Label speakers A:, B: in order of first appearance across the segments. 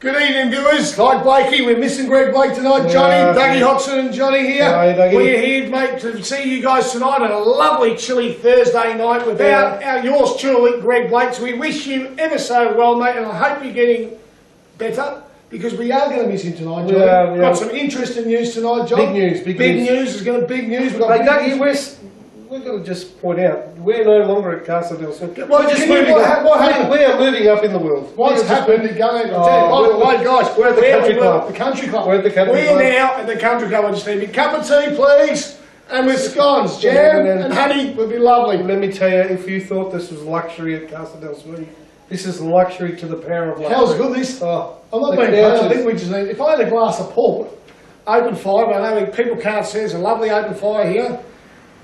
A: Good evening, viewers. Like Blakey, we're missing Greg Blake tonight. Johnny, Dougie Hodgson and Johnny here. We're here, mate, to see you guys tonight on a lovely, chilly Thursday night without yours truly, Greg Blake. So we wish you ever so well, mate, and I hope you're getting better, because we are going to miss him tonight, Johnny. We've got some interesting news tonight, John.
B: Big news.
A: Big news. There's going to be big news.
B: We've got Dougie, we've got to just point out, we're no longer at Castle del Sur.
A: What happened?
B: We are moving up in the world.
A: What's happened again? By the way, guys,
B: we're at the country club.
A: The country club.
B: We're at the country club.
A: We're now at the country club. I just need a cup of tea, please. And with scones, jam and honey would be lovely.
B: Let me tell you, if you thought this was luxury at Castle del Sur, this is luxury to the power of luxury.
A: How's good this?
B: Oh,
A: I'm not being proud. I think we just need. If I had a glass of port, open fire, but I know people can't see. There's a lovely open fire here.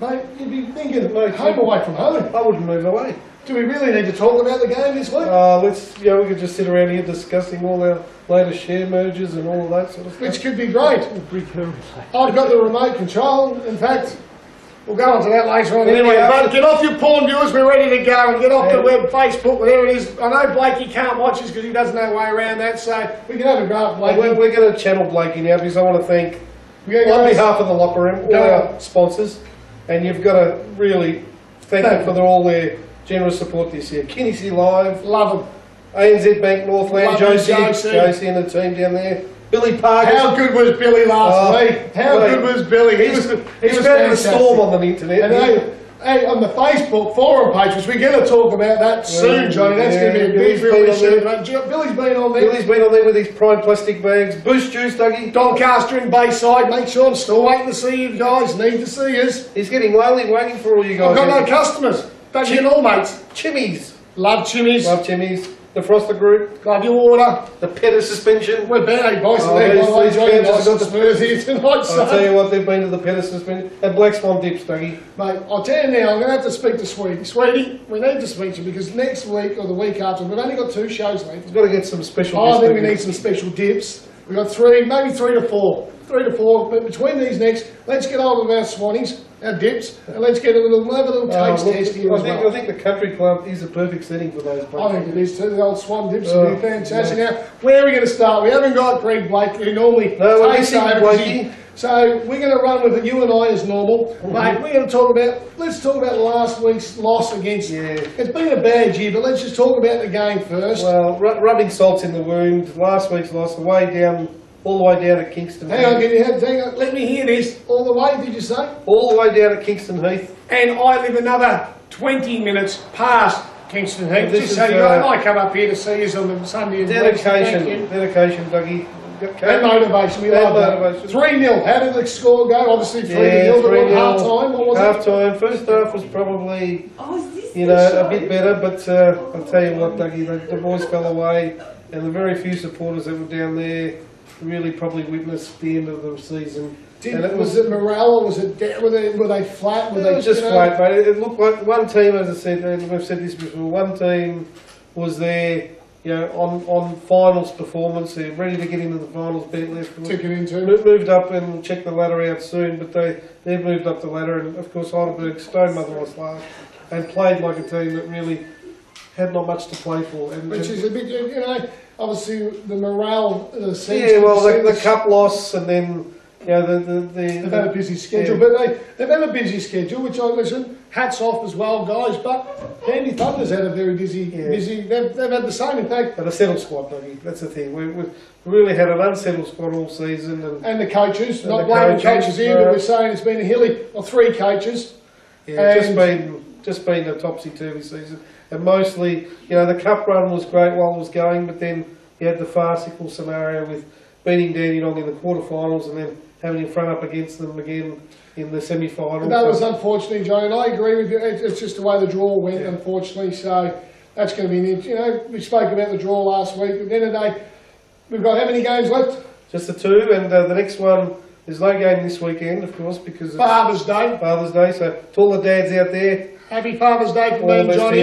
A: Mate, you'd be thinking, home away from home.
B: I wouldn't move away.
A: Do we really need to talk about the game this week?
B: We could just sit around here discussing all our latest share mergers and all of that sort of stuff.
A: Which could be great. I've got the remote control. In fact, we'll go on to that later on. Anyway, but get off your porn, viewers. We're ready to go. And get off the web, Facebook, whatever it is. I know Blakey can't watch us because he doesn't know way around that, so we can have a go at Blakey.
B: We're going to channel Blakey now because I want to thank, on behalf of the locker room, all our sponsors. And you've got to really thank them for all their generous support this year. Kinney Live,
A: love them.
B: ANZ Bank Northland, Josie and the team down there. Billy Parker.
A: How good was Billy last week? How good was Billy? He was
B: better than Storm on the internet.
A: Hey, on the Facebook forum page, which we're going to talk about that soon, Johnny. That's going to be a big real issue. Billy's been on there.
B: Billy's been on there with his prime plastic bags. Boost juice, Dougie.
A: Doncaster and Bayside. Make sure I'm still waiting to see you guys. Need to see us.
B: He's getting lonely waiting for all you guys.
A: I've got no customers. Don't get all, mates.
B: Chimmies.
A: Love Chimmies.
B: Love Chimmies. The Froster Group.
A: Love your order.
B: The Petter Suspension.
A: We're better, boys. I've got the Spurs here tonight. I'll
B: tell you what, they've been to the Petter Suspension. And Black Swan Dips, Dougie.
A: Mate, I'll tell you now, I'm going to have to speak to Sweetie. Sweetie, we need to speak to you because next week or the week after, we've only got 2 shows left.
B: We've got to get some special
A: I think we need some special dips. We've got 3, maybe 3 to 4. 3 to 4, but between these next, let's get hold of our Swannies, our dips, and let's get have a little taste test here as well.
B: I think the country club is a perfect setting for those.
A: I think it is too. The old Swan dips would be fantastic. Now, where are we going to start? We haven't got Greg Blake, who normally takes over. So we're going to run with you and I as normal. Mate, we're going to let's talk about last week's loss against, it's been a bad year, but let's just talk about the game first.
B: Well, rubbing salts in the wound, last week's loss, all the way down at Kingston Heath.
A: Hang on, let me hear this. All the way, did you say?
B: All the way down at Kingston Heath.
A: And I live another 20 minutes past Kingston Heath. Just so you know, I might come up here to see you on the Sunday.
B: Dedication, Dougie.
A: And motivation, we love that. 3-0, how did the score go? Obviously 3-0, but half time, what was it?
B: Half time, first half was probably, a bit better, but I'll tell you what, Dougie, the boys fell away, and the very few supporters that were down there really probably witnessed the end of the season.
A: Was it morale or was it were they flat?
B: It was just flat, mate. It looked like one team, as I said, and we've said this before, one team was there, on finals performance. They're ready to get into the finals. Moved up, and we'll check the ladder out soon. But they've moved up the ladder, and of course Heidelberg stone motherless last, and played like a team that really had not much to play for.
A: Which is a bit, obviously the morale.
B: The cup loss, and then they've
A: had a busy schedule, but they've had a busy schedule, which I listen. Hats off as well, guys. But Handy Thunder's had a very busy. They've had the same, in fact.
B: But a settled squad, Dougie. That's the thing. We really had an unsettled squad all season, and
A: the coaches, not blaming coaches here, but we're saying it's been a hilly of 3 coaches.
B: Just been a topsy-turvy season, and mostly, the cup run was great while it was going, but then you had the farcical scenario with beating Dandenong in the quarterfinals and then having your front up against them again in the semi-final.
A: That was unfortunately, John, and I agree with you. It's just the way the draw went, unfortunately. So that's going to be, we spoke about the draw last week. At the end of the day, we've got how many games left?
B: Just the 2, and the next one, there's no game this weekend, of course, because it's
A: Father's Day.
B: Father's Day, so to all the dads out there,
A: happy Father's Day from me and Johnny.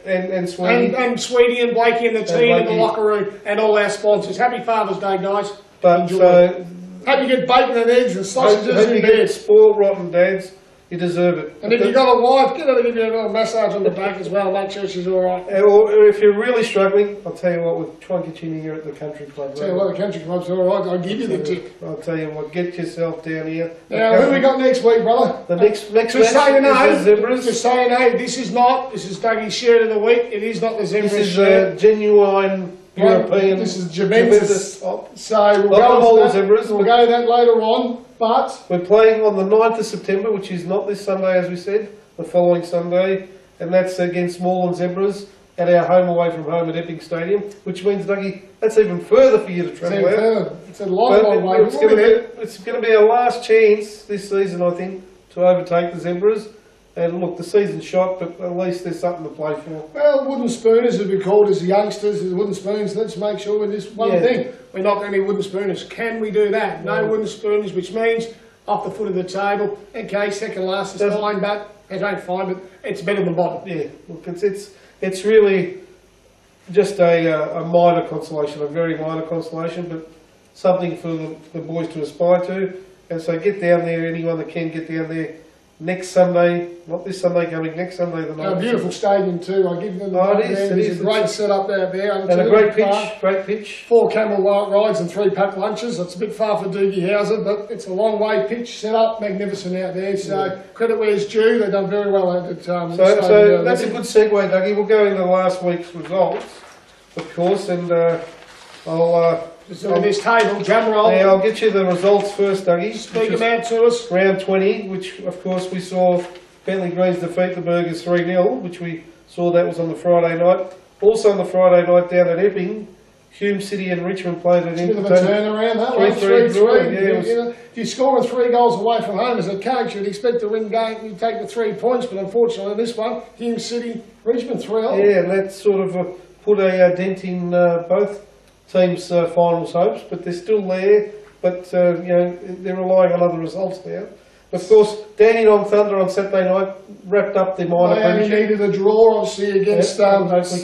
B: And Sweetie.
A: And Sweetie and Blakey and the team in the locker room and all our sponsors. Happy Father's Day, guys.
B: But
A: enjoy. Hope you get bacon and eggs and sausages in bed.
B: Spoiled rotten dads. You deserve it.
A: And if you've got a wife, get her to give you a little massage on the back as well, make sure she's alright.
B: Or if you're really struggling, I'll tell you what, we'll try and get you in here at the country club.
A: Tell you what, the country club's alright, I'll give you the tip.
B: I'll tell you what, get yourself down here.
A: Now, who we got next week, brother?
B: The next
A: just
B: match
A: so you know,
B: is the Zebras.
A: just so you know, this is Dougie's shirt of the week, it is not the Zebras
B: This is
A: shirt.
B: a genuine European.
A: This is Juventus.
B: Top.
A: So we'll
B: Not
A: go
B: the
A: to
B: Zebras,
A: we'll
B: but
A: go to that later on, but
B: we're playing on the 9th of September, which is not this Sunday as we said, the following Sunday, and that's against Moreland Zebras at our home away from home at Epping Stadium, which means, Dougie, that's even further for you to travel out.
A: it's a long way.
B: It's going to be our last chance this season, I think, to overtake the Zebras. And look, the season's shot, but at least there's something to play for.
A: Well, wooden spooners, as we called as youngsters, as wooden spoons, let's make sure with this one thing. We're not going to be wooden spooners. Can we do that? No wooden spooners, which means off the foot of the table. Okay, second last is fine, but it ain't fine, but it's better than bottom.
B: Yeah, look, it's really just a minor consolation, a very minor consolation, but something for the boys to aspire to. And so get down there, anyone that can get down there. Next Sunday, not this Sunday coming, next Sunday the 9th.
A: A beautiful stadium too, I give them the
B: it is.
A: a great setup out there.
B: And a great pitch.
A: 4 camel rides and 3 packed lunches. It's a bit far for Doogie Howser, but it's a long way pitch set up, magnificent out there. So credit where it's due, they've done very well out at
B: So that's a good segue, Dougie. We'll go into last week's results, of course, and I'll
A: this table, drum roll.
B: Yeah, I'll get you the results first, Dougie.
A: Speak them out to us.
B: Round 20, which of course we saw Bentley Greens defeat the Burgers 3-0, which we saw that was on the Friday night. Also on the Friday night down at Epping, Hume City and Richmond played an
A: entertaining. Bit of a turnaround, that one. 3-3. If you're scoring 3 goals away from home as a coach, you'd expect to win game. You take the 3 points, but unfortunately, this one, Hume City, Richmond 3-0.
B: Yeah, and that sort of put a dent in both teams' finals hopes, but they're still there. But you know, they're relying on other results now. Of course, Dandenong Thunder on Saturday night wrapped up the minor
A: premiership. They only needed a draw, obviously, against
B: Oakley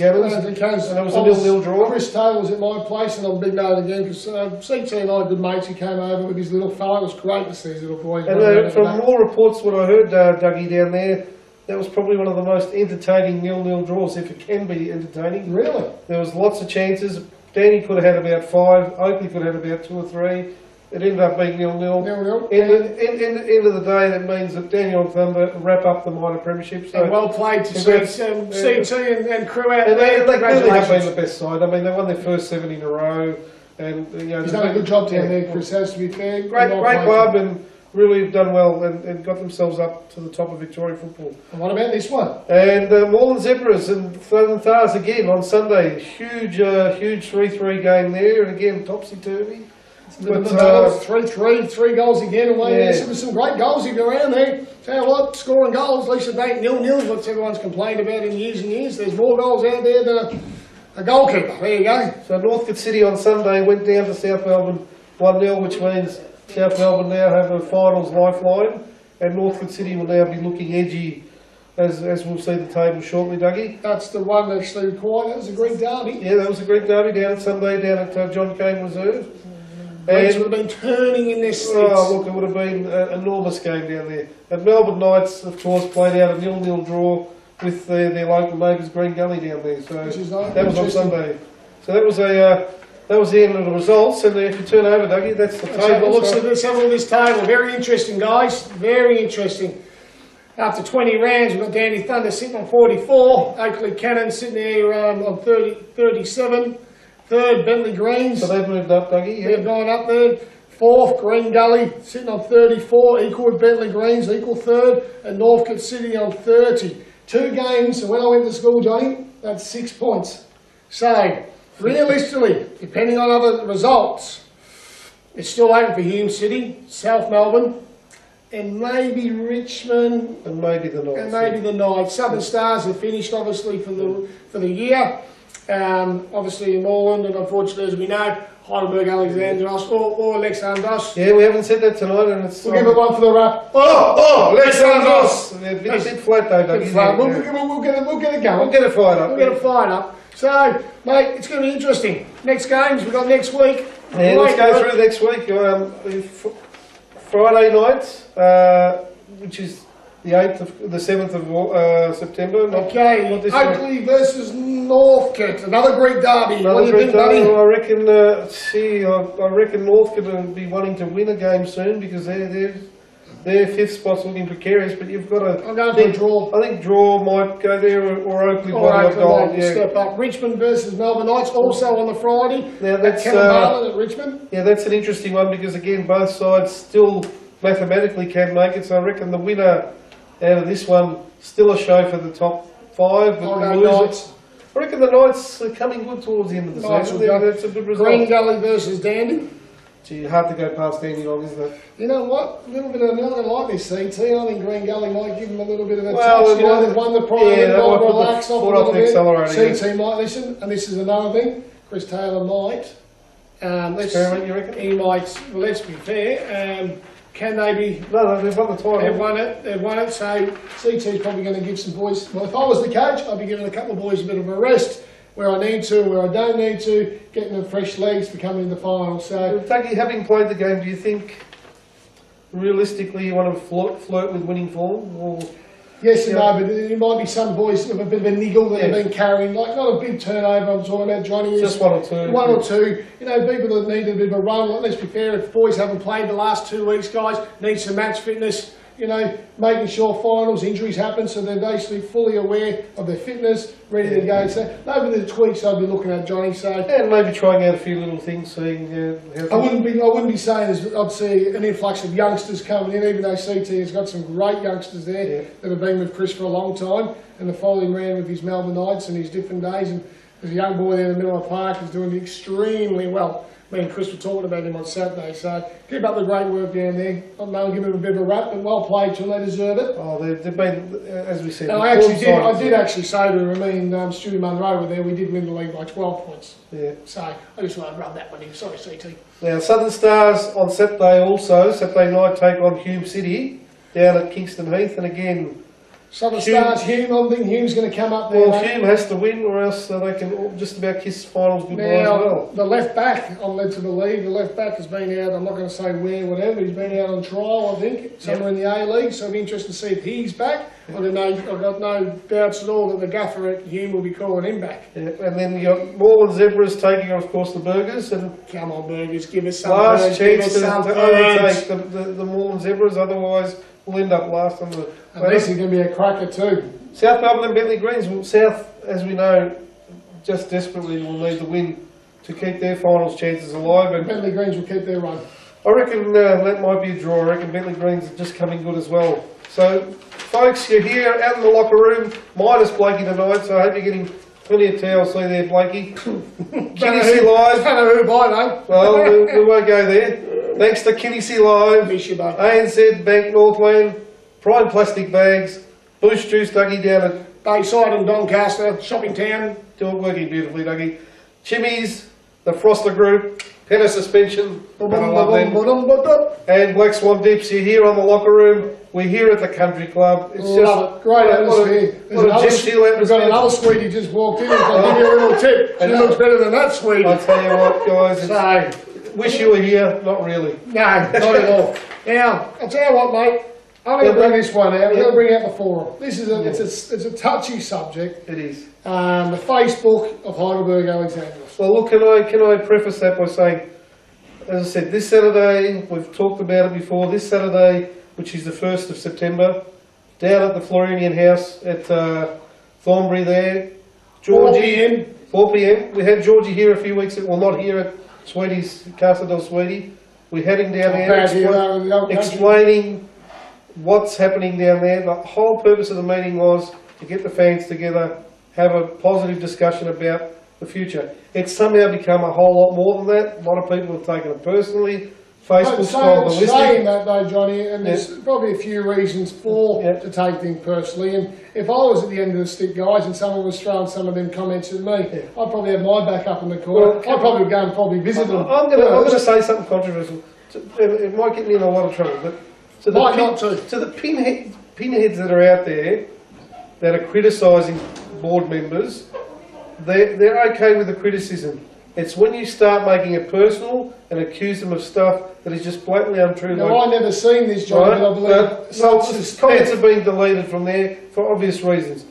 B: Cannons, and it was a 0-0 draw.
A: Chris Taylor was at my place, and I'm big note again, because CT and I had good mates who came over with his little fellow. It was great to see his little boy.
B: And from all reports, what I heard, Dougie, down there, that was probably one of the most entertaining 0-0 draws, if it can be entertaining.
A: Really?
B: There was lots of chances. Danny could have had about 5, Oakley could have had about 2 or 3. It ended up being 0-0.
A: 0-0.
B: End of the day, that means that Dandenong Thunder wrap up the minor premiership. So
A: and well played to CT and crew out
B: and
A: there.
B: They clearly have been the best side. I mean, they won their first 7 in a row. And you know,
A: he's done a good job down there, Chris, has to be fair.
B: Great club, and really have done well and got themselves up to the top of Victorian football.
A: And what about this one?
B: And Moreland Zebras and Southern Thars again on Sunday. Huge 3-3 game there, and again topsy-turvy.
A: But 3-3, 3 goals again away there. There was some great goals if you're around there. Tell you what, scoring goals, at least it ain't 0-0, what everyone's complained about in years and years. There's more goals out there than a goalkeeper. There you go.
B: So Northcote City on Sunday went down to South Melbourne 1-0, which means South Melbourne now have a finals lifeline, and Northcote City will now be looking edgy, as we'll see the table shortly, Dougie.
A: That's the one actually required. That was a Greek derby.
B: Yeah, that was a Greek derby down at Sunday down at John Cain Reserve.
A: And would have been turning in their seats.
B: Oh, look, it would have been an enormous game down there. And Melbourne Knights, of course, played out a 0-0 draw with their local neighbours, Green Gully, down there. So that was on Sunday. So that was the end of the results. And if you turn over, Dougie, that's the table.
A: Let's have a look at this table. Very interesting, guys. Very interesting. After 20 rounds, we've got Dandy Thunder sitting on 44. Oakley Cannon sitting there on 37. Third, Bentley Greens.
B: So they've moved up, Dougie.
A: Yeah. They've gone up there. Fourth, Green Gully, sitting on 34, equal with Bentley Greens, equal third. And Northcote City on 30. 2 games, and when I went to school, Johnny, that's 6 points. So, realistically, depending on other results, it's still open for Hume City, South Melbourne, and maybe Richmond.
B: And maybe the Knights.
A: And maybe the Knights. Southern Stars have finished, obviously, for the year. Obviously in Moreland, and unfortunately, as we know, Heidelberg Alexandros or Alexandros.
B: Yeah, we haven't said that tonight, and it's...
A: We'll give it one for the wrap.
B: Alexandros! A bit flat though, Dougie.
A: We'll get it going.
B: We'll get it fired up.
A: We'll get it fired up. So, mate, it's going to be interesting. Next games we've got next week.
B: Yeah, let's go through next week. Friday night, which is the 7th of September.
A: Okay, Oakley versus Northcote, another Greek derby.
B: Another
A: What do you
B: Greek
A: think, buddy?
B: derby. I reckon. I reckon Northcote will be wanting to win a game soon because their fifth spot's looking precarious. But you've got to.
A: I'm going for a draw.
B: I think draw might go there, or Oakley
A: might
B: goal. Yeah.
A: Step up. Richmond versus Melbourne Knights, also on the Friday.
B: Now that's
A: at Richmond.
B: Yeah, that's an interesting one because again, both sides still mathematically can make it. So I reckon the winner out of this one still a show for the top 5. But the losers, I reckon the Knights are coming good towards the end of the season. That's a good result.
A: Green Gully versus Dandy.
B: Gee, hard to go past Dandy long, isn't it?
A: You know what? A little bit of another like this CT. I think Green Gully might give them a little bit of a
B: well,
A: touch. You know, they've won the prize.
B: Yeah, they might put
A: relax
B: the
A: off
B: foot
A: a
B: off the accelerator.
A: CT might listen, and this is another thing. Chris Taylor might.
B: Experiment, you reckon?
A: He might. Well, let's be fair. Can they be?
B: No, they've won the title.
A: They've won it. They've won it. So CT's probably going to give some boys. Well, if I was the coach, I'd be giving a couple of boys a bit of a rest where I need to, where I don't need to, getting them fresh legs to come in the final. So,
B: Dougie, having played the game, do you think realistically you want to flirt with winning form? Or
A: yes and no, but there might be some boys with a bit of a niggle that have been carrying, like not a big turnover. I'm talking about Johnny.
B: Just one or two.
A: One or two. You know, people that need a bit of a run. Like, let's be fair, if boys haven't played the last 2 weeks, guys, need some match fitness. You know, making sure finals, injuries happen, so they're basically fully aware of their fitness, ready to go. So, those are the tweaks I'd be looking at, Johnny. So,
B: and maybe trying out a few little things, seeing how.
A: I wouldn't be saying I'd see an influx of youngsters coming in, even though CT has got some great youngsters there that have been with Chris for a long time, and the following round with his Melbourne Knights and his different days. And there's a young boy there in the middle of the park who's doing extremely well. Me and Chris were talking about him on Saturday, so keep up the great work down there. I'm going to give him a bit of a rap, but well played, John. They deserve it.
B: Oh, they've been, as we said.
A: And I did actually say to him, me and Stewie Munro were there, we did win the league by 12 points. Yeah. So I just want to rub that one in. Sorry, CT.
B: Now, Southern Stars on Saturday also, Saturday night take on Hume City down at Kingston Heath, and again,
A: Southern Stars, Hume, I think Hume's going to come up there.
B: Well, Hume has to win or else they can just about kiss finals goodbye as well.
A: The left back, I'm led to believe, the left back has been out, I'm not going to say where, whatever, he's been out on trial, I think, somewhere in the A-League, so it'll be interesting to see if he's back. I've got no doubts at all that the gaffer at Hume will be calling him back.
B: Yeah. And then you got Moreland Zebras taking on, of course, the Burgers. And
A: come on, Burgers, give us some.
B: Last chance to overtake the Moreland Zebras, otherwise we'll end up last on the.
A: And this is going to be a cracker too.
B: South Melbourne and Bentley Greens. Well, South, as we know, just desperately will need the win to keep their finals chances alive. And
A: Bentley Greens will keep their run.
B: I reckon that might be a draw. I reckon Bentley Greens are just coming good as well. So, folks, you're here out in the locker room, minus Blakey tonight, so I hope you're getting plenty of TLC there, Blakey. Kinney Live.
A: Don't know who by though.
B: Well, we won't go there. Thanks to Kinney Live, ANZ, Bank Northland, Prime Plastic Bags, Bush Juice, Dougie down at
A: Bayside and Doncaster, Shopping Town.
B: Doing working beautifully, Dougie. Chimmies, the Froster Group, Penna Suspension, and Black Swan Dips. You're here on the locker room. We're here at the Country Club. It's just
A: great atmosphere. We've got another sweetie just walked in. I'll give you a little tip. She looks better than that sweetie.
B: I'll tell you what, guys. Wish you were here. Not really.
A: No, not at all. Now, I'll tell you what, mate. I'm going to bring this one out. I'm going to bring out the forum. This is it's a touchy subject.
B: It is.
A: The Facebook of Heidelberg Alexandros.
B: Well, look, can I preface that by saying, as I said, this Saturday, we've talked about it before, this Saturday, which is the 1st of September, down at the Florinian House at Thornbury there.
A: 4 p.m.
B: 4 p.m. We had Georgie here a few weeks ago, well, not here at Sweetie's, Casa del Sweetie. We had him down there explaining what's happening down there. The whole purpose of the meeting was to get the fans together, have a positive discussion about the future. It's somehow become a whole lot more than that. A lot of people have taken it personally. Facebook's
A: saying that though, Johnny, and there's probably a few reasons to take things personally. And if I was at the end of the stick, guys, and someone was throwing some of them comments at me, I'd probably have my back up in the corner. I'd probably go and probably visit them.
B: I'm going to say something controversial. It might get me in a lot of trouble, but to the pinheads that are out there that are criticising board members, they're okay with the criticism. It's when you start making it personal and accuse them of stuff that is just blatantly untrue.
A: No, I never seen this, John,
B: right?
A: but I believe
B: so comments have been deleted from there for obvious reasons.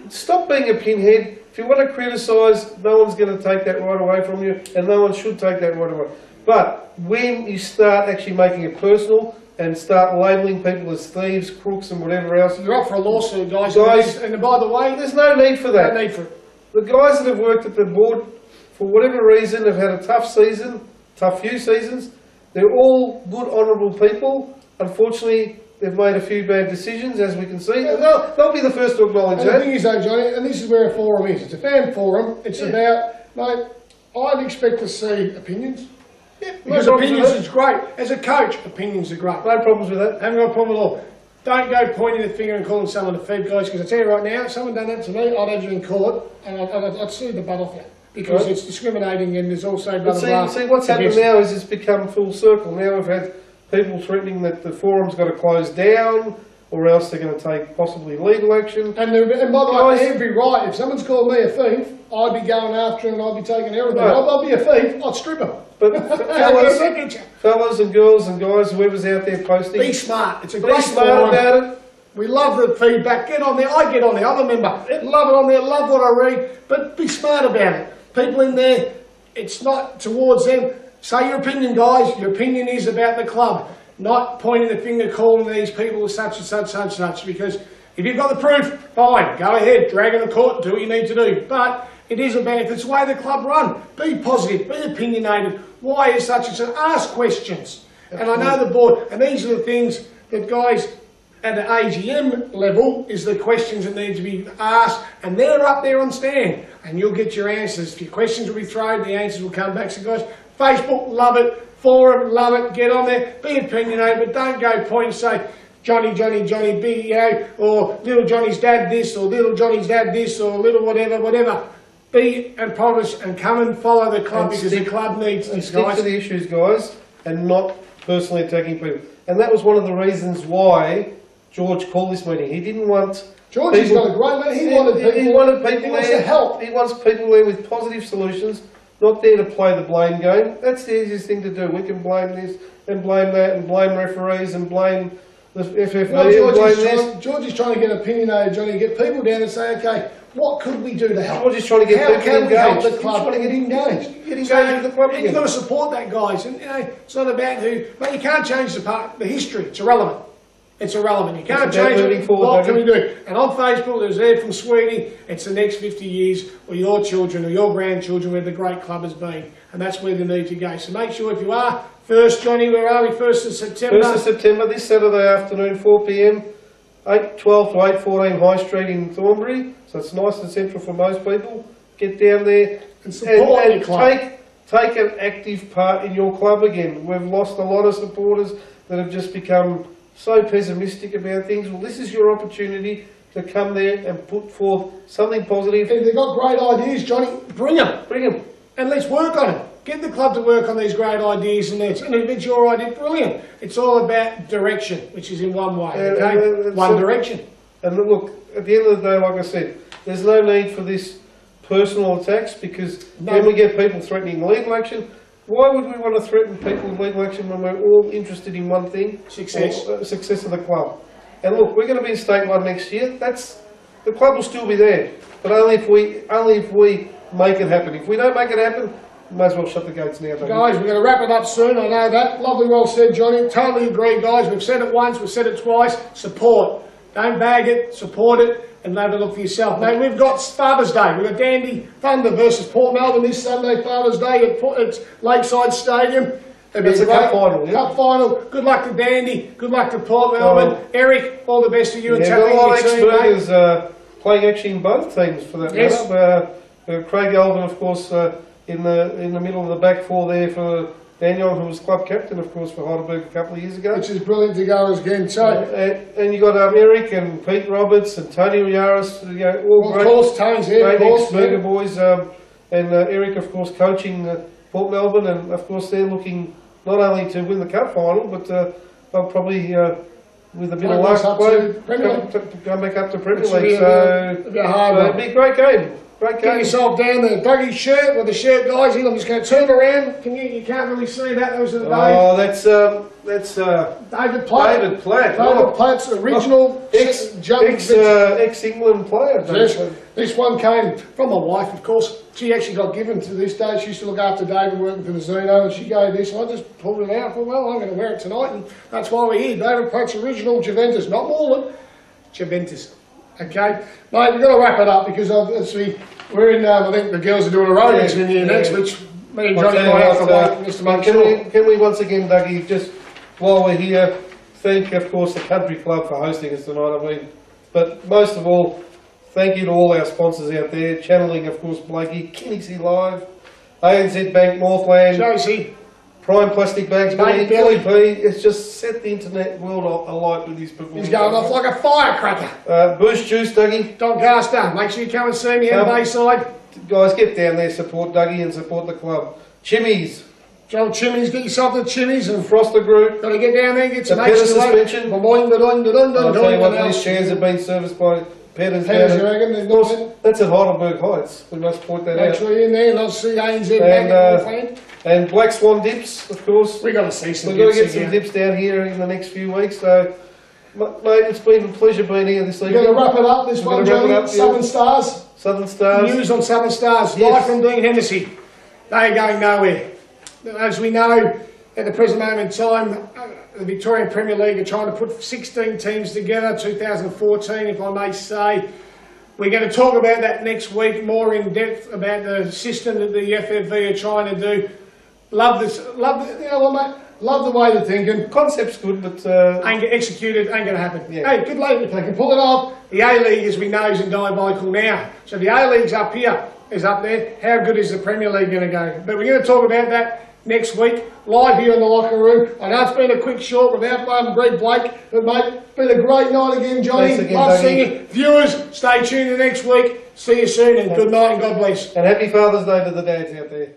B: Stop being a pinhead. If you want to criticise, no one's going to take that right away from you, and no one should take that right away. But when you start actually making it personal and start labelling people as thieves, crooks and whatever else...
A: You're up for a lawsuit, guys. And by the way...
B: There's no need for that.
A: No need for it.
B: The guys that have worked at the board, for whatever reason, have had a tough season, tough few seasons. They're all good, honourable people. Unfortunately, they've made a few bad decisions, as we can see. And they'll be the first to acknowledge that.
A: The thing is, though, Johnny, and this is where a forum is. It's a fan forum. It's about, mate, I'd expect to see opinions. Yeah, because opinions is great. As a coach, opinions are great.
B: No problems with that.
A: Haven't got a problem at all. Don't go pointing the finger and calling someone a thief, guys, because I tell you right now, if someone done that to me, I'd have you in court and I'd sue the butt off you. Because it's discriminating and there's also blah, blah, blah.
B: See, what's happened now is it's become full circle. Now we've had people threatening that the forum's got to close down, or else they're going to take possibly legal action.
A: And by the way, they'd be right. If someone's called me a thief, I'd be going after him and I'd be taking everything. Right. I'd be a thief, I'd strip him.
B: But fellas and girls and guys, whoever's out there posting,
A: be smart. It's a great
B: smart about it.
A: We love the feedback. Get on there. I get on there. I'm a member. Love it on there. Love what I read. But be smart about it. People in there, it's not towards them. Say your opinion, guys. Your opinion is about the club. Not pointing the finger, calling these people as such and such and such. Because if you've got the proof, fine. Go ahead. Drag in the court. Do what you need to do. But it is about, if it's the way the club run, be positive. Be opinionated. Why is such and such? Ask questions. And I know the board, and these are the things that guys at an AGM level is the questions that need to be asked, and they're up there on stand, and you'll get your answers. Your questions will be thrown, the answers will come back. So guys, Facebook, love it. Forum, love it. Get on there, be opinionated, but don't go point and say, Johnny, be, or little Johnny's dad this, or little Johnny's dad this, or little whatever. Be and promise and come and follow the club, because the club needs this, guys.
B: Stick to the issues, guys, and not personally attacking people. And that was one of the reasons why George called this meeting. He didn't want...
A: George's got a great man. He wanted people there to help.
B: He wants people there with positive solutions, not there to play the blame game. That's the easiest thing to do. We can blame this and blame that and blame referees and blame the FFA and blame this.
A: George is trying to get opinionated, Johnny, get people down and say, okay, what could we do to help?
B: George is trying to get people engaged.
A: How can we help the club? Trying to get engaged.
B: Get engaged with the club again.
A: You've got to support that, guys. And it's not about who... Mate, you can't change the history. It's irrelevant. It's irrelevant. You can't change it. What can we do? And on Facebook, there's there from Sweetie. It's the next 50 years, or your children, or your grandchildren, where the great club has been. And that's where they need to go. So make sure if you are first, Johnny, where are we? 1st of September?
B: 1st of September, this Saturday afternoon, 4 p.m, 8:12 to 8:14 High Street in Thornbury. So it's nice and central for most people. Get down there
A: and support your club.
B: Take an active part in your club again. We've lost a lot of supporters that have just become so pessimistic about things. Well, this is your opportunity to come there and put forth something positive.
A: If they've got great ideas, Johnny, bring them.
B: Bring them.
A: And let's work on it. Get the club to work on these great ideas, and if it's your idea, brilliant. It's all about direction, which is in one way, okay? One direction.
B: And look, at the end of the day, like I said, there's no need for this personal attacks, because when we get people threatening legal action, why would we want to threaten people with legal action when we're all interested in one thing?
A: Success.
B: Success of the club. And look, we're going to be in State 1 next year. The club will still be there, but only if we make it happen. If we don't make it happen, we may as well shut the gates now. Baby.
A: Guys, we're going to wrap it up soon, I know that. Lovely, well said, Johnny. Totally agree, guys. We've said it once, we've said it twice. Support. Don't bag it, support it, and have a look for yourself. Mate, we've got Father's Day. We've got Dandy Thunder versus Port Melbourne this Sunday, Father's Day at Lakeside Stadium.
B: It's a cup final, yeah?
A: Cup final. Good luck to Dandy. Good luck to Port Melbourne. Eric, all the best to you and
B: Tapping. A lot of ex-burgers playing actually in both teams for that matter. Craig Alvin, of course, in the middle of the back four there for Daniel, who was club captain, of course, for Heidelberg a couple of years ago.
A: Which is brilliant to go again, so.
B: And you got Eric and Pete Roberts and Tony Riaris, all great.
A: Of course, Tony's here,
B: of course. Burger boys, and Eric, of course, coaching Port Melbourne, and of course they're looking not only to win the cup final, but they'll probably, with a bit of luck, come back up to Premier League. So it'll be a great game. Great
A: Get
B: game.
A: yourself down there. Dougie's shirt with the shirt guys in. I'm just going to turn around. You can't really see that. Those are the days.
B: Oh, that's
A: David Platt.
B: David Platt.
A: David Platt's original
B: ex-England player.
A: Yes. This one came from my wife, of course. She actually got given to this day. She used to look after David working for the Zuno, and she gave this. I just pulled it out. I thought, well, I'm going to wear it tonight, and that's why we're here. David Platt's original Juventus, not Moreland, Juventus. Okay, mate, we've got to wrap it up because obviously we're in. I think the girls are doing aerobics in here next, which me and Johnny might have to wait just to make sure.
B: Can we once again, Dougie, just while we're here, thank of course the country club for hosting us tonight. I mean, but most of all, thank you to all our sponsors out there. Channeling, of course, Blakey, Kinnixie Live, ANZ Bank, Northland,
A: Josie,
B: Prime Plastic Bags,
A: Mate,
B: Billy P. It's just set the internet world alight with his performance.
A: he's going off like a firecracker.
B: Boost Juice, Dougie.
A: Doncaster, make sure you come and see me in Bayside.
B: Guys, get down there, support Dougie and support the club. Chimmies.
A: Joe Chimneys, get yourself the Chimneys and
B: Froster Group.
A: got to get down there, get some
B: Pedal suspension.
A: I'll
B: tell you what, these chairs have been serviced by Petters
A: Petters,
B: down
A: you
B: at-
A: reckon? There's
B: Of course,
A: nothing
B: that's at Heidelberg Heights. We must point that out.
A: actually in there, and I'll see ANZ
B: And,
A: back at Northland.
B: And Black Swan dips, of course.
A: We got to see some
B: We've got to get
A: dips
B: some
A: here.
B: dips down here in the next few weeks. So, mate, it's been a pleasure being here this
A: We're
B: evening.
A: going to wrap it up this
B: We're
A: one,
B: gonna wrap it
A: Johnny.
B: up,
A: Southern
B: yeah.
A: Stars.
B: Southern Stars.
A: News on Southern Stars,
B: Yes.
A: live from Dean Hennessy. They are going nowhere. As we know, at the present moment in time, the Victorian Premier League are trying to put 16 teams together, 2014, if I may say. We're going to talk about that next week, more in depth about the system that the FFV are trying to do. Love this, you know what, mate? Love the way they're thinking.
B: Concept's good, but
A: Ain't get executed, ain't going to happen.
B: Yeah.
A: Hey, good luck if they can pull it off. The A-League, as we know, is in diabolical now. So the A-League's up here, is up there. How good is the Premier League going to go? But we're going to talk about that next week, live here in the locker room. I know it's been a quick short without Greg Blake, but mate, it's been a great night again, Johnny.
B: Thanks again,
A: Love
B: Dougie.
A: seeing you. Viewers, stay tuned the next week. See you soon, and good night and God bless.
B: and happy Father's Day to the dads out there.